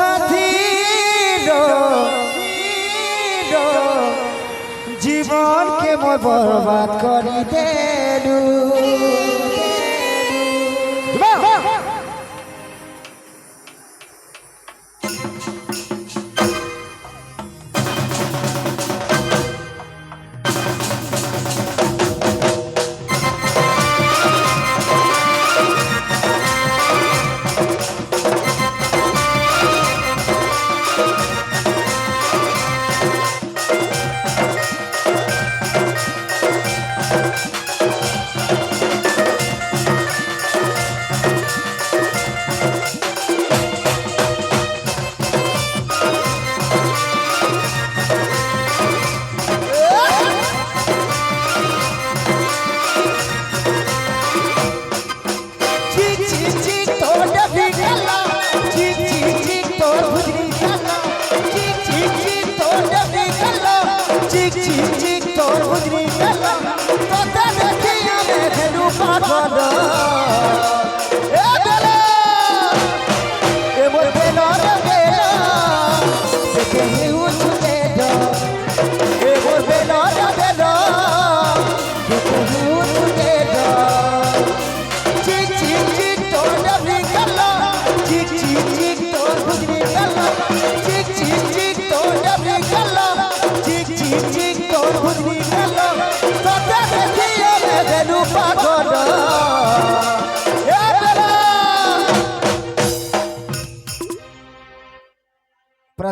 সাথী জীবনকে মই বরবাদ করি দেলু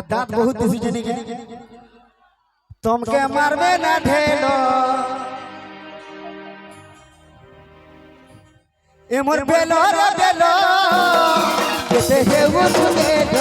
दांत बहुत दिसी जनी के तुमके मारबे ना ढेलो ए मोर बेलो रे बेलो केते हेउ सुने